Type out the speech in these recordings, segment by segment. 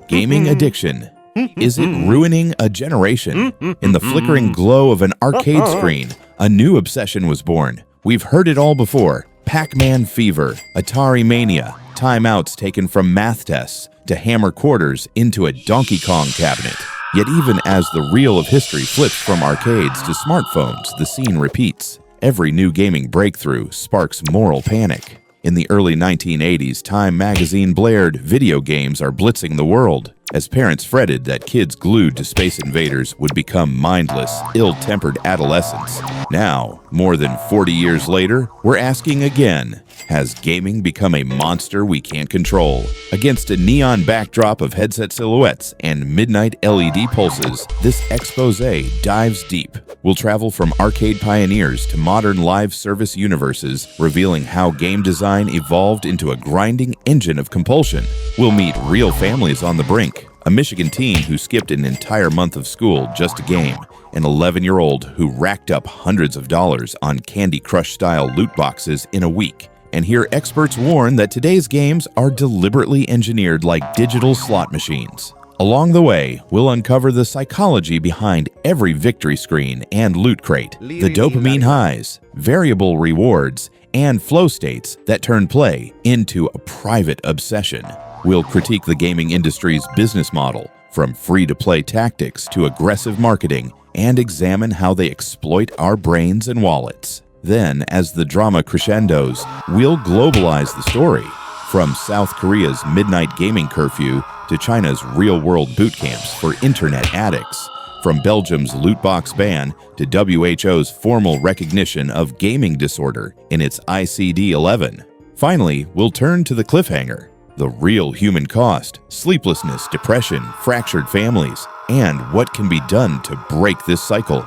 Gaming addiction. Is it ruining a generation? In the flickering glow of an arcade screen, a new obsession was born. We've heard it all before. Pac-Man fever, Atari mania, timeouts taken from math tests to hammer quarters into a Donkey Kong cabinet. Yet even as the reel of history flips from arcades to smartphones, the scene repeats. Every new gaming breakthrough sparks moral panic. In the early 1980s, Time magazine blared, "Video games are blitzing the world," as parents fretted that kids glued to Space Invaders would become mindless, ill-tempered adolescents. Now, more than 40 years later, we're asking again, has gaming become a monster we can't control? Against a neon backdrop of headset silhouettes and midnight LED pulses, this expose dives deep. We'll travel from arcade pioneers to modern live service universes, revealing how game design evolved into a grinding engine of compulsion. We'll meet real families on the brink, a Michigan teen who skipped an entire month of school just to game, an 11-year-old who racked up hundreds of dollars on Candy Crush-style loot boxes in a week, and hear experts warn that today's games are deliberately engineered like digital slot machines. Along the way, we'll uncover the psychology behind every victory screen and loot crate, the dopamine highs, variable rewards, and flow states that turn play into a private obsession. We'll critique the gaming industry's business model, from free-to-play tactics to aggressive marketing, and examine how they exploit our brains and wallets. Then, as the drama crescendos, we'll globalize the story. From South Korea's midnight gaming curfew to China's real-world boot camps for internet addicts. From Belgium's loot box ban to WHO's formal recognition of gaming disorder in its ICD-11. Finally, we'll turn to the cliffhanger. The real human cost, sleeplessness, depression, fractured families, and what can be done to break this cycle.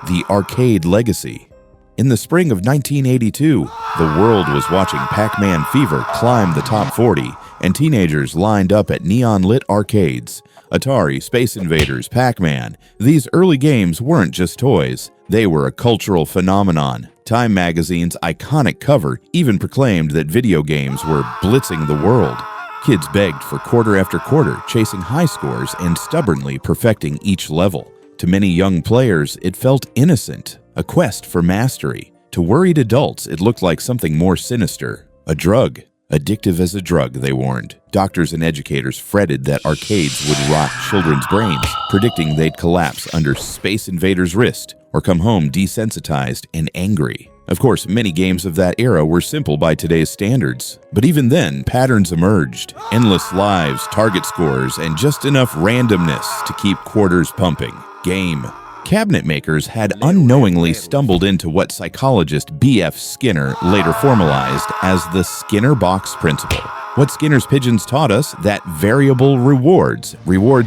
The arcade legacy. In the spring of 1982, the world was watching Pac-Man fever climb the top 40, and teenagers lined up at neon-lit arcades. Atari, Space Invaders, Pac-Man. These early games weren't just toys. They were a cultural phenomenon. Time magazine's iconic cover even proclaimed that video games were blitzing the world. Kids begged for quarter after quarter, chasing high scores and stubbornly perfecting each level. To many young players, it felt innocent, a quest for mastery. To worried adults, it looked like something more sinister, a drug. Addictive as a drug, they warned. Doctors and educators fretted that arcades would rot children's brains, predicting they'd collapse under Space Invaders' wrist or come home desensitized and angry. Of course, many games of that era were simple by today's standards. But even then, patterns emerged. Endless lives, target scores, and just enough randomness to keep quarters pumping. Game. Cabinet makers had unknowingly stumbled into what psychologist B.F. Skinner later formalized as the Skinner box principle. What Skinner's pigeons taught us, that variable rewards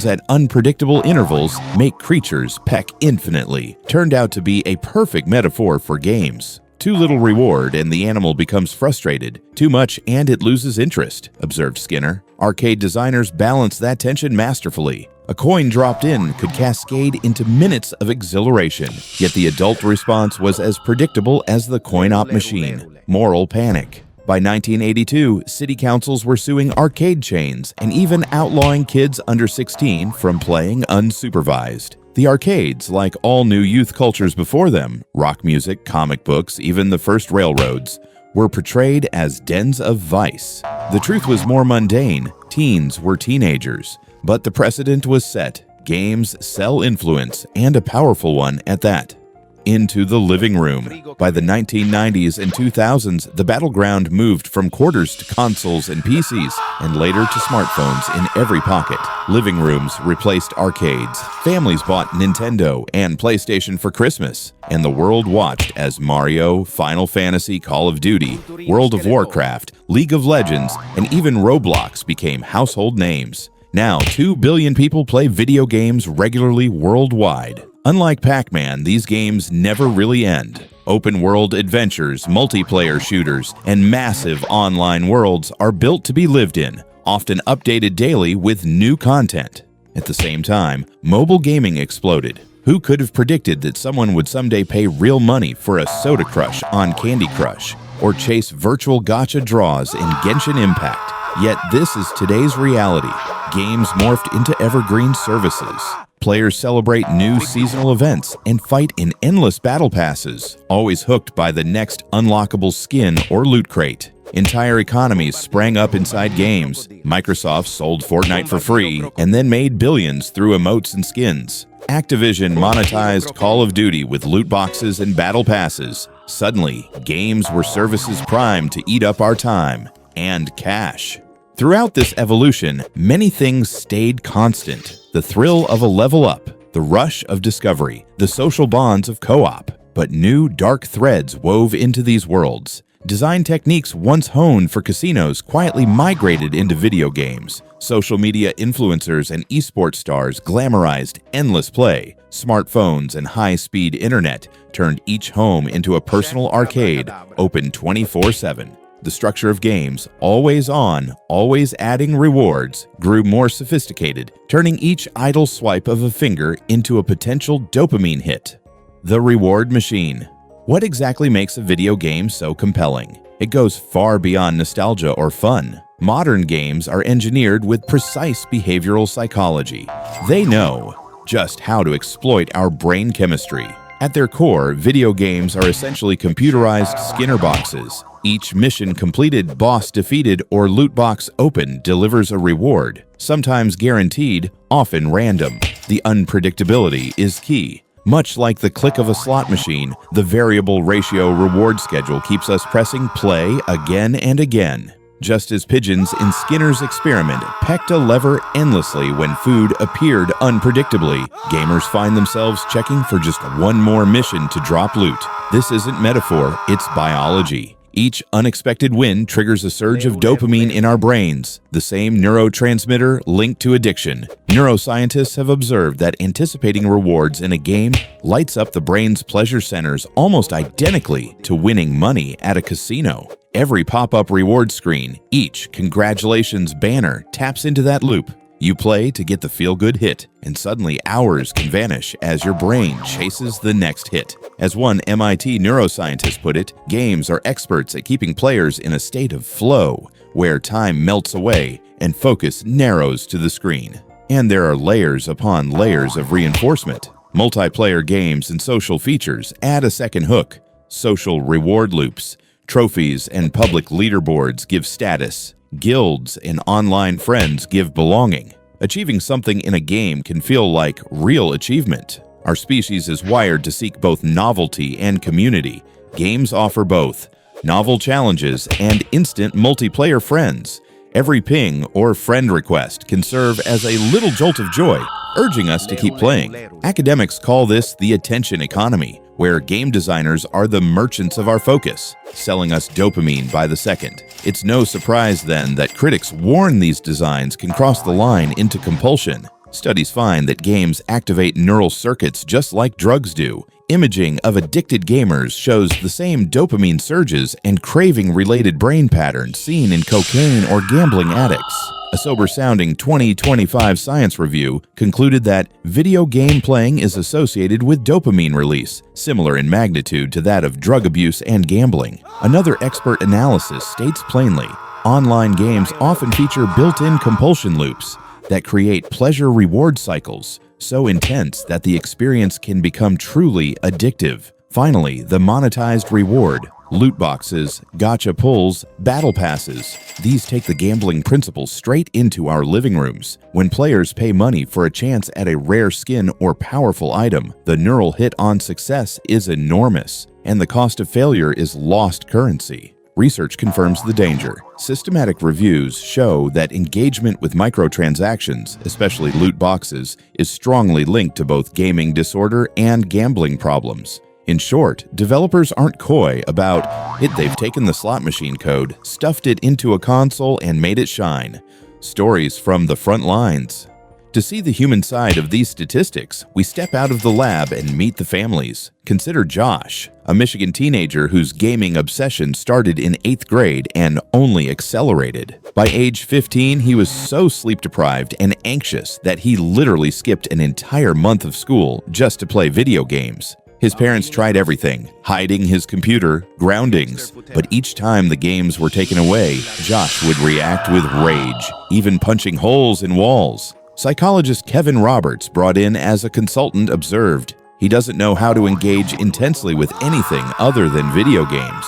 at unpredictable intervals, make creatures peck infinitely, turned out to be a perfect metaphor for games. Too little reward and the animal becomes frustrated. Too much and it loses interest, observed Skinner. Arcade designers balanced that tension masterfully. A coin dropped in could cascade into minutes of exhilaration, yet the adult response was as predictable as the coin-op machine. Moral panic. By 1982, city councils were suing arcade chains and even outlawing kids under 16 from playing unsupervised. The arcades, like all new youth cultures before them, rock music, comic books, even the first railroads, were portrayed as dens of vice. The truth was more mundane. Teens were teenagers. But the precedent was set. Games sell influence, and a powerful one at that. Into the living room. By the 1990s and 2000s, the battleground moved from quarters to consoles and PCs, and later to smartphones in every pocket. Living rooms replaced arcades. Families bought Nintendo and PlayStation for Christmas, and the world watched as Mario, Final Fantasy, Call of Duty, World of Warcraft, League of Legends, and even Roblox became household names. Now, 2 billion people play video games regularly worldwide. Unlike Pac-Man, these games never really end. Open-world adventures, multiplayer shooters, and massive online worlds are built to be lived in, often updated daily with new content. At the same time, mobile gaming exploded. Who could have predicted that someone would someday pay real money for a Soda Crush on Candy Crush, or chase virtual gacha draws in Genshin Impact? Yet this is today's reality. games morphed into evergreen services. Players celebrate new seasonal events and fight in endless battle passes, always hooked by the next unlockable skin or loot crate. Entire economies sprang up inside games. Microsoft sold Fortnite for free and then made billions through emotes and skins. Activision monetized Call of Duty with loot boxes and battle passes. Suddenly, games were services primed to eat up our time and cash. Throughout this evolution, many things stayed constant. The thrill of a level up, the rush of discovery, the social bonds of co-op. But new dark threads wove into these worlds. Design techniques once honed for casinos quietly migrated into video games. Social media influencers and esports stars glamorized endless play. Smartphones and high-speed internet turned each home into a personal arcade, open 24/7. The structure of games, always on, always adding rewards, grew more sophisticated, turning each idle swipe of a finger into a potential dopamine hit. The reward machine. What exactly makes a video game so compelling? It goes far beyond nostalgia or fun. Modern games are engineered with precise behavioral psychology. They know just how to exploit our brain chemistry. At their core, video games are essentially computerized Skinner boxes. Each mission completed, boss defeated, or loot box opened delivers a reward, sometimes guaranteed, often random. The unpredictability is key. Much like the click of a slot machine, the variable ratio reward schedule keeps us pressing play again and again. Just as pigeons in Skinner's experiment pecked a lever endlessly when food appeared unpredictably, gamers find themselves checking for just one more mission to drop loot. This isn't metaphor, it's biology. Each unexpected win triggers a surge of dopamine in our brains, the same neurotransmitter linked to addiction. Neuroscientists have observed that anticipating rewards in a game lights up the brain's pleasure centers almost identically to winning money at a casino. Every pop-up reward screen, each congratulations banner taps into that loop. You play to get the feel-good hit, and suddenly hours can vanish as your brain chases the next hit. As one MIT neuroscientist put it, games are experts at keeping players in a state of flow, where time melts away and focus narrows to the screen. And there are layers upon layers of reinforcement. Multiplayer games and social features add a second hook. Social reward loops, trophies and public leaderboards give status. Guilds and online friends give belonging. Achieving something in a game can feel like real achievement. Our species is wired to seek both novelty and community. Games offer both novel challenges and instant multiplayer friends. Every ping or friend request can serve as a little jolt of joy, urging us to keep playing. Academics call this the attention economy, where game designers are the merchants of our focus, selling us dopamine by the second. It's no surprise then that critics warn these designs can cross the line into compulsion. Studies find that games activate neural circuits just like drugs do. Imaging of addicted gamers shows the same dopamine surges and craving-related brain patterns seen in cocaine or gambling addicts. A sober-sounding 2025 science review concluded that video game playing is associated with dopamine release, similar in magnitude to that of drug abuse and gambling. Another expert analysis states plainly, online games often feature built-in compulsion loops that create pleasure-reward cycles, so intense that the experience can become truly addictive. Finally, the monetized reward. Loot boxes, gacha pulls, battle passes. These take the gambling principle straight into our living rooms. When players pay money for a chance at a rare skin or powerful item, the neural hit on success is enormous, and the cost of failure is lost currency. Research confirms the danger. Systematic reviews show that engagement with microtransactions, especially loot boxes, is strongly linked to both gaming disorder and gambling problems. In short, developers aren't coy about it. They've taken the slot machine code, stuffed it into a console, and made it shine. Stories from the front lines. To see the human side of these statistics, we step out of the lab and meet the families. Consider Josh, a Michigan teenager whose gaming obsession started in 8th grade and only accelerated. By age 15, he was so sleep-deprived and anxious that he literally skipped an entire month of school just to play video games. His parents tried everything, hiding his computer, groundings, but each time the games were taken away, Josh would react with rage, even punching holes in walls. Psychologist Kevin Roberts, brought in as a consultant, observed, "He doesn't know how to engage intensely with anything other than video games.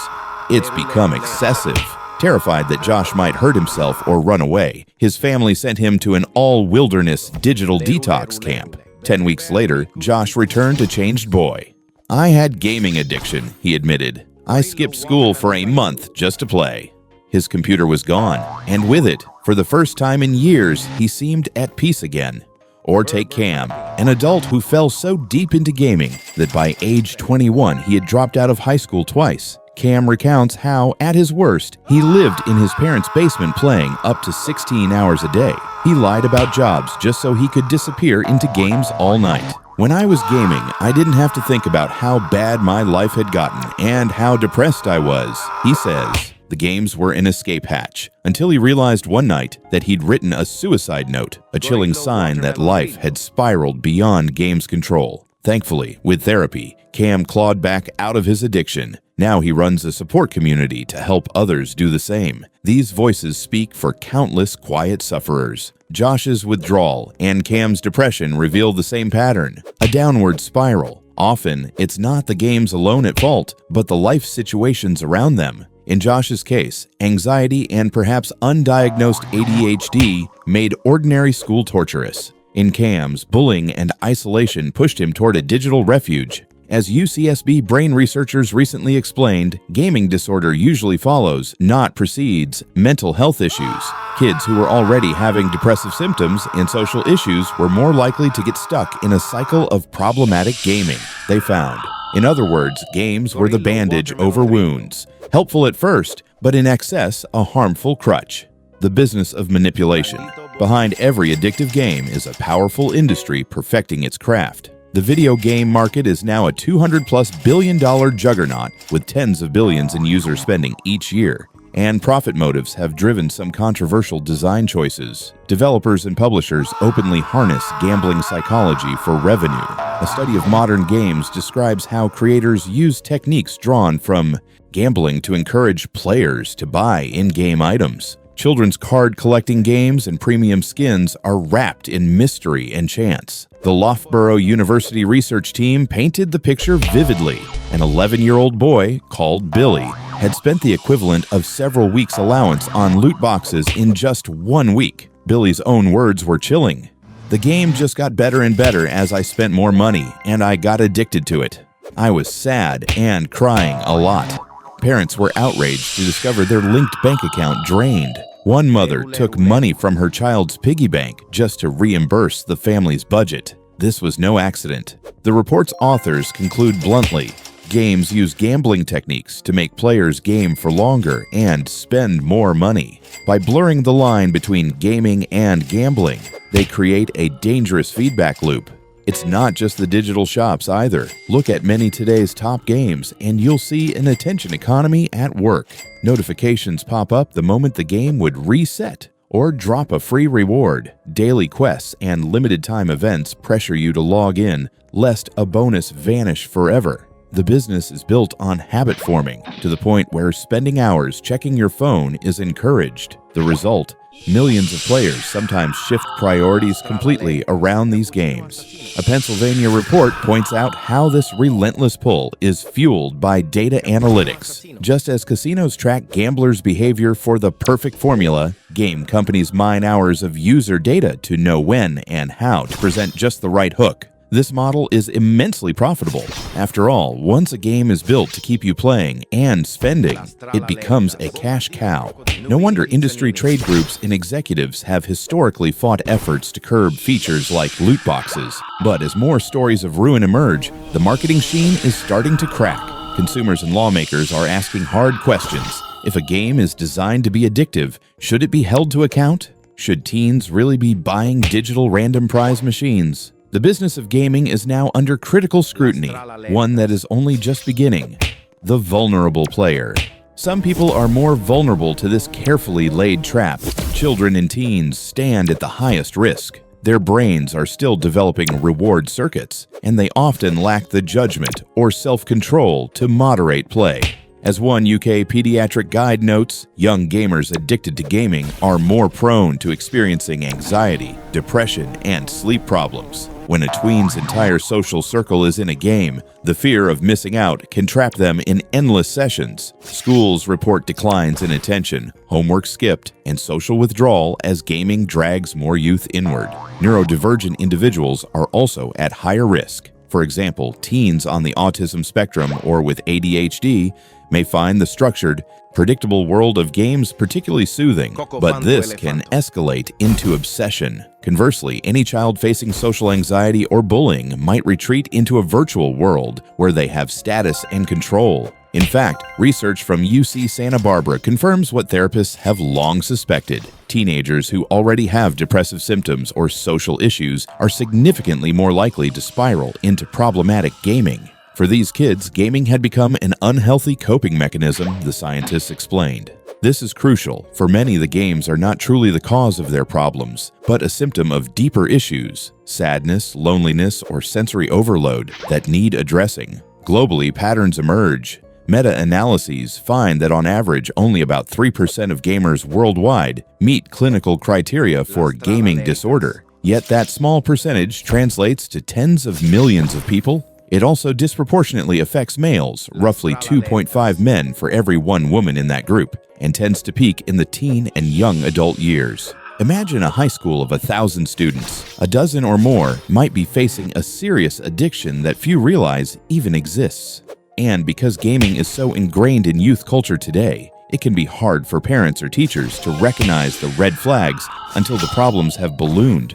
It's become excessive." Terrified that Josh might hurt himself or run away, his family sent him to an all-wilderness digital detox camp. 10 weeks later, Josh returned a changed boy. "I had gaming addiction," he admitted. "I skipped school for a month just to play." His computer was gone, and with it, for the first time in years, he seemed at peace again. Or take Cam, an adult who fell so deep into gaming that by age 21 he had dropped out of high school twice. Cam recounts how, at his worst, he lived in his parents' basement playing up to 16 hours a day. He lied about jobs just so he could disappear into games all night. "When I was gaming, I didn't have to think about how bad my life had gotten and how depressed I was," he says. The games were an escape hatch, until he realized one night that he'd written a suicide note, a chilling sign that life had spiraled beyond games' control. Thankfully, with therapy, Cam clawed back out of his addiction. Now he runs a support community to help others do the same. These voices speak for countless quiet sufferers. Josh's withdrawal and Cam's depression reveal the same pattern, a downward spiral. Often, it's not the games alone at fault, but the life situations around them. In Josh's case, anxiety and perhaps undiagnosed ADHD made ordinary school torturous. In Cam's, bullying and isolation pushed him toward a digital refuge. As UCSB brain researchers recently explained, gaming disorder usually follows, not precedes, mental health issues. Kids who were already having depressive symptoms and social issues were more likely to get stuck in a cycle of problematic gaming, they found. In other words, games were the bandage over wounds. Helpful at first, but in excess, a harmful crutch. The business of manipulation. Behind every addictive game is a powerful industry perfecting its craft. The video game market is now a $200+ billion juggernaut with tens of billions in user spending each year, and profit motives have driven some controversial design choices. Developers and publishers openly harness gambling psychology for revenue. A study of modern games describes how creators use techniques drawn from gambling to encourage players to buy in-game items. Children's card collecting games and premium skins are wrapped in mystery and chance. The Loughborough University research team painted the picture vividly. An 11-year-old boy, called Billy, had spent the equivalent of several weeks' allowance on loot boxes in just 1 week. Billy's own words were chilling. "The game just got better and better as I spent more money, and I got addicted to it. I was sad and crying a lot." Parents were outraged to discover their linked bank account drained. One mother took money from her child's piggy bank just to reimburse the family's budget. This was no accident. The report's authors conclude bluntly, games use gambling techniques to make players game for longer and spend more money. By blurring the line between gaming and gambling, they create a dangerous feedback loop. It's not just the digital shops either. Look at many today's top games and you'll see an attention economy at work. Notifications pop up the moment the game would reset or drop a free reward. Daily quests and limited time events pressure you to log in, lest a bonus vanish forever. The business is built on habit forming to the point where spending hours checking your phone is encouraged. The result? Millions of players sometimes shift priorities completely around these games. A Pennsylvania report points out how this relentless pull is fueled by data analytics. Just as casinos track gamblers' behavior for the perfect formula, game companies mine hours of user data to know when and how to present just the right hook. This model is immensely profitable. After all, once a game is built to keep you playing and spending, it becomes a cash cow. No wonder industry trade groups and executives have historically fought efforts to curb features like loot boxes. But as more stories of ruin emerge, the marketing sheen is starting to crack. Consumers and lawmakers are asking hard questions. If a game is designed to be addictive, should it be held to account? Should teens really be buying digital random prize machines? The business of gaming is now under critical scrutiny, one that is only just beginning. The vulnerable player. Some people are more vulnerable to this carefully laid trap. Children and teens stand at the highest risk. Their brains are still developing reward circuits, and they often lack the judgment or self-control to moderate play. As one UK pediatric guide notes, young gamers addicted to gaming are more prone to experiencing anxiety, depression, and sleep problems. When a tween's entire social circle is in a game, the fear of missing out can trap them in endless sessions. Schools report declines in attention, homework skipped, and social withdrawal as gaming drags more youth inward. Neurodivergent individuals are also at higher risk. For example, teens on the autism spectrum or with ADHD may find the structured, predictable world of games particularly soothing, but this can escalate into obsession. Conversely, any child facing social anxiety or bullying might retreat into a virtual world where they have status and control. In fact, research from UC Santa Barbara confirms what therapists have long suspected. Teenagers who already have depressive symptoms or social issues are significantly more likely to spiral into problematic gaming. For these kids, gaming had become an unhealthy coping mechanism, the scientists explained. This is crucial. For many, the games are not truly the cause of their problems, but a symptom of deeper issues, sadness, loneliness, or sensory overload that need addressing. Globally, patterns emerge. Meta-analyses find that on average, only about 3% of gamers worldwide meet clinical criteria for gaming disorder. Yet that small percentage translates to tens of millions of people. It also disproportionately affects males, roughly 2.5 men for every 1 woman in that group, and tends to peak in the teen and young adult years. Imagine a high school of 1,000 students. A dozen or more might be facing a serious addiction that few realize even exists. And because gaming is so ingrained in youth culture today, it can be hard for parents or teachers to recognize the red flags until the problems have ballooned.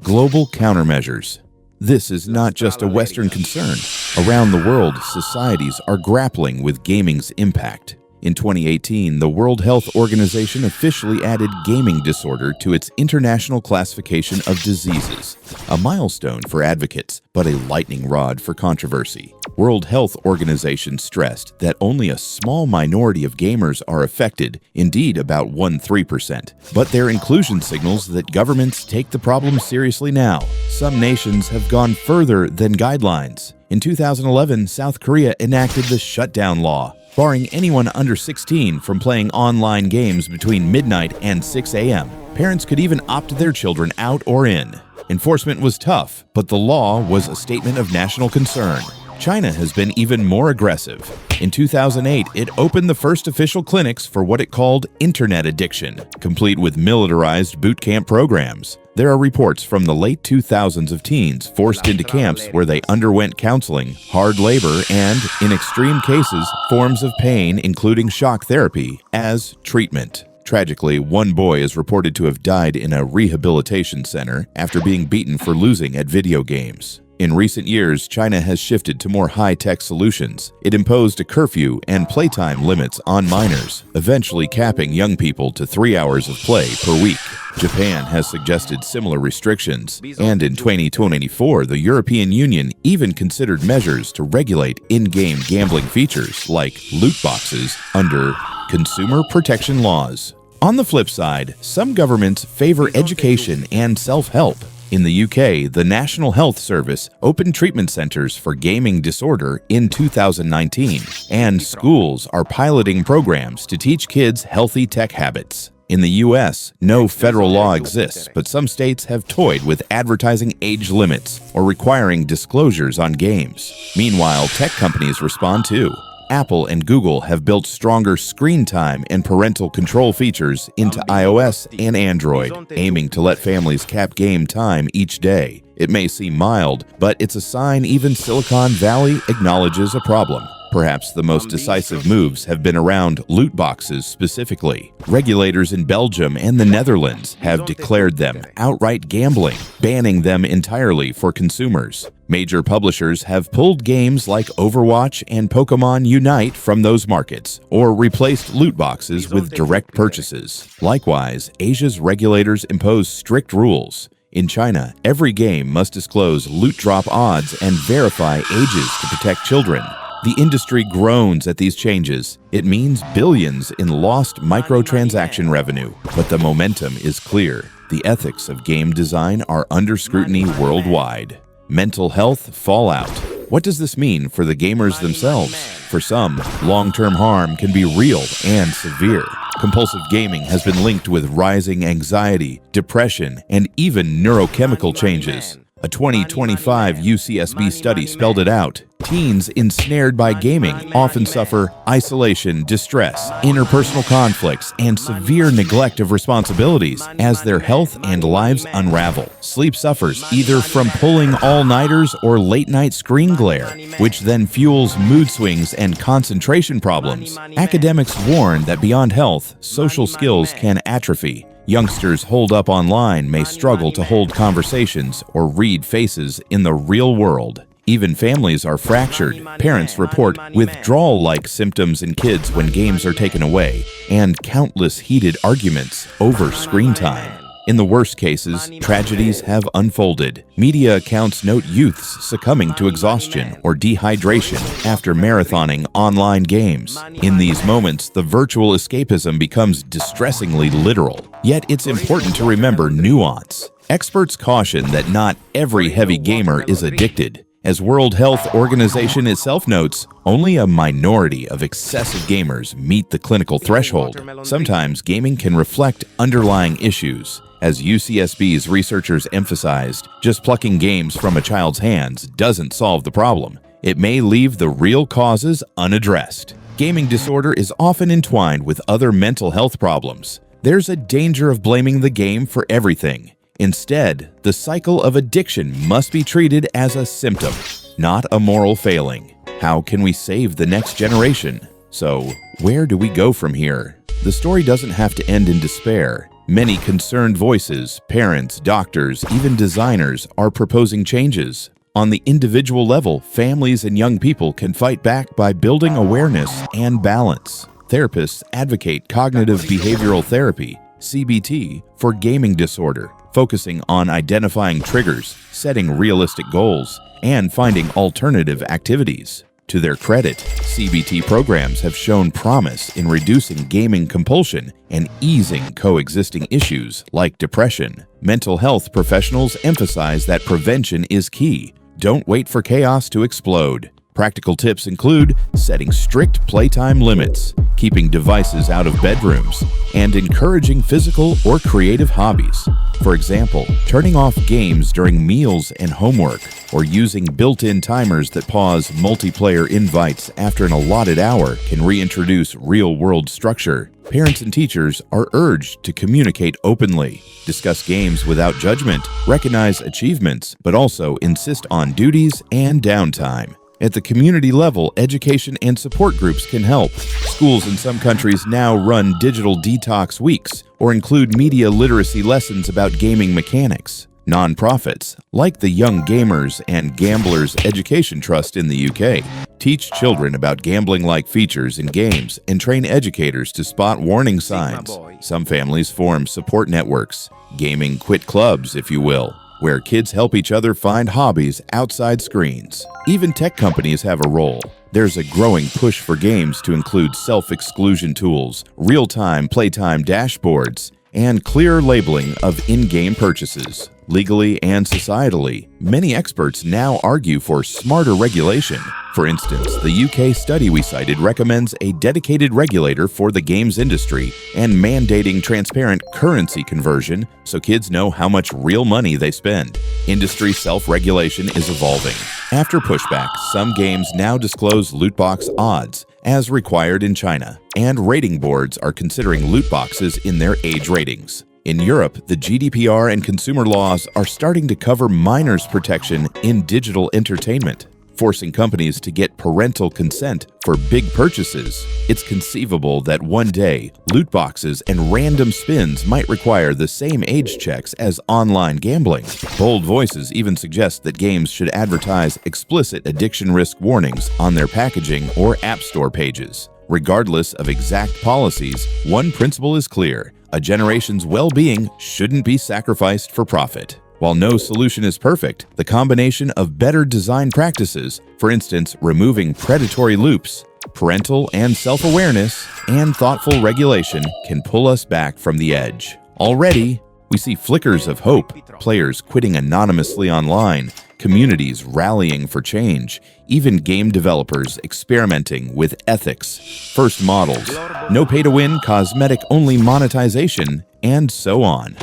Global countermeasures. This is not just a Western concern. Around the world, societies are grappling with gaming's impact. In 2018, the World Health Organization officially added gaming disorder to its international classification of diseases, a milestone for advocates, but a lightning rod for controversy. World Health Organization stressed that only a small minority of gamers are affected, indeed about 1–3%. But their inclusion signals that governments take the problem seriously now. Some nations have gone further than guidelines. In 2011, South Korea enacted the shutdown law, barring anyone under 16 from playing online games between midnight and 6 a.m. Parents could even opt their children out or in. Enforcement was tough, but the law was a statement of national concern. China has been even more aggressive. In 2008, it opened the first official clinics for what it called internet addiction, complete with militarized boot camp programs. There are reports from the late 2000s of teens forced into camps where they underwent counseling, hard labor, and, in extreme cases, forms of pain, including shock therapy, as treatment. Tragically, one boy is reported to have died in a rehabilitation center after being beaten for losing at video games. In recent years, China has shifted to more high-tech solutions. It imposed a curfew and playtime limits on minors, eventually capping young people to 3 hours of play per week. Japan has suggested similar restrictions, and in 2024, the European Union even considered measures to regulate in-game gambling features like loot boxes under consumer protection laws. On the flip side, some governments favor education and self-help. In the UK, the National Health Service opened treatment centers for gaming disorder in 2019, and schools are piloting programs to teach kids healthy tech habits. In the US, no federal law exists, but some states have toyed with advertising age limits or requiring disclosures on games. Meanwhile, tech companies respond too. Apple and Google have built stronger screen time and parental control features into iOS and Android, aiming to let families cap game time each day. It may seem mild, but it's a sign even Silicon Valley acknowledges a problem. Perhaps the most decisive moves have been around loot boxes specifically. Regulators in Belgium and the Netherlands have declared them outright gambling, banning them entirely for consumers. Major publishers have pulled games like Overwatch and Pokémon Unite from those markets, or replaced loot boxes with direct purchases. Likewise, Asia's regulators impose strict rules. In China, every game must disclose loot drop odds and verify ages to protect children. The industry groans at these changes. It means billions in lost microtransaction revenue, but the momentum is clear. the ethics of game design are under scrutiny worldwide. Mental health fallout. What does this mean for the gamers themselves? For some, long-term harm can be real and severe. Compulsive gaming has been linked with rising anxiety, depression, and even neurochemical changes. A 2025 UCSB study spelled it out. Teens ensnared by gaming often suffer isolation, distress, interpersonal conflicts, and severe neglect of responsibilities as their health and lives unravel. Sleep suffers either from pulling all-nighters or late-night screen glare, which then fuels mood swings and concentration problems. Academics warn that beyond health, social skills can atrophy. Youngsters holed up online may struggle to hold conversations or read faces in the real world. Even families are fractured. Parents report withdrawal-like symptoms in kids when games are taken away, and countless heated arguments over screen time. In the worst cases, tragedies have unfolded. Media accounts note youths succumbing to exhaustion or dehydration after marathoning online games. In these moments, the virtual escapism becomes distressingly literal. Yet it's important to remember nuance. Experts caution that not every heavy gamer is addicted. As World Health Organization itself notes, only a minority of excessive gamers meet the clinical threshold. Sometimes gaming can reflect underlying issues. As UCSB's researchers emphasized, just plucking games from a child's hands doesn't solve the problem. It may leave the real causes unaddressed. Gaming disorder is often entwined with other mental health problems. There's a danger of blaming the game for everything. Instead, the cycle of addiction must be treated as a symptom, not a moral failing. How can we save the next generation? So, where do we go from here? The story doesn't have to end in despair. Many concerned voices, parents, doctors, even designers are proposing changes. On the individual level, families and young people can fight back by building awareness and balance. Therapists advocate cognitive behavioral therapy, CBT, for gaming disorder, focusing on identifying triggers, setting realistic goals, and finding alternative activities. To their credit, CBT programs have shown promise in reducing gaming compulsion and easing coexisting issues like depression. Mental health professionals emphasize that prevention is key. Don't wait for chaos to explode. Practical tips include setting strict playtime limits, keeping devices out of bedrooms, and encouraging physical or creative hobbies. For example, turning off games during meals and homework, or using built-in timers that pause multiplayer invites after an allotted hour can reintroduce real-world structure. Parents and teachers are urged to communicate openly, discuss games without judgment, recognize achievements, but also insist on duties and downtime. At the community level, education and support groups can help. Schools in some countries now run digital detox weeks or include media literacy lessons about gaming mechanics. Nonprofits, like the Young Gamers and Gamblers Education Trust in the UK, teach children about gambling-like features in games and train educators to spot warning signs. Some families form support networks, gaming quit clubs, if you will, where kids help each other find hobbies outside screens. Even tech companies have a role. There's a growing push for games to include self-exclusion tools, real-time playtime dashboards, and clear labeling of in-game purchases. Legally and societally, many experts now argue for smarter regulation. For instance, the UK study we cited recommends a dedicated regulator for the games industry and mandating transparent currency conversion so kids know how much real money they spend. Industry self-regulation is evolving. After pushback, some games now disclose loot box odds, as required in China, and rating boards are considering loot boxes in their age ratings. In Europe, the GDPR and consumer laws are starting to cover minors' protection in digital entertainment, forcing companies to get parental consent for big purchases. It's conceivable that one day, loot boxes and random spins might require the same age checks as online gambling. Bold voices even suggest that games should advertise explicit addiction risk warnings on their packaging or app store pages. Regardless of exact policies, one principle is clear: a generation's well-being shouldn't be sacrificed for profit. While no solution is perfect, the combination of better design practices, for instance, removing predatory loops, parental and self-awareness, and thoughtful regulation, can pull us back from the edge. Already, We see flickers of hope, players quitting anonymously online, communities rallying for change, even game developers experimenting with ethics, first models, no pay-to-win, cosmetic-only monetization, and so on.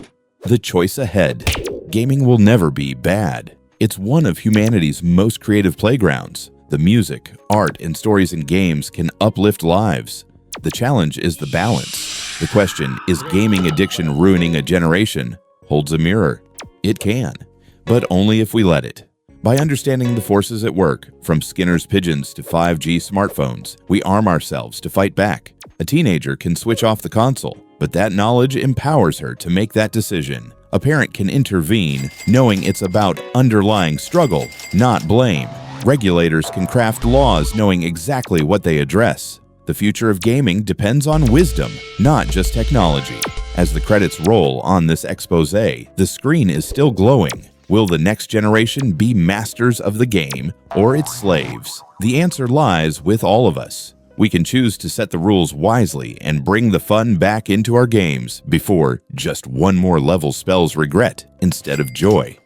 The choice ahead. Gaming will never be bad. It's one of humanity's most creative playgrounds. The music, art, and stories in games can uplift lives. The challenge is the balance. The question, is gaming addiction ruining a generation, holds a mirror. It can, but only if we let it. By understanding the forces at work, from Skinner's pigeons to 5G smartphones, we arm ourselves to fight back. A teenager can switch off the console, but that knowledge empowers her to make that decision. A parent can intervene, knowing it's about underlying struggle, not blame. Regulators can craft laws knowing exactly what they address. The future of gaming depends on wisdom, not just technology. As the credits roll on this expose, the screen is still glowing. Will the next generation be masters of the game or its slaves? The answer lies with all of us. We can choose to set the rules wisely and bring the fun back into our games before just one more level spells regret instead of joy.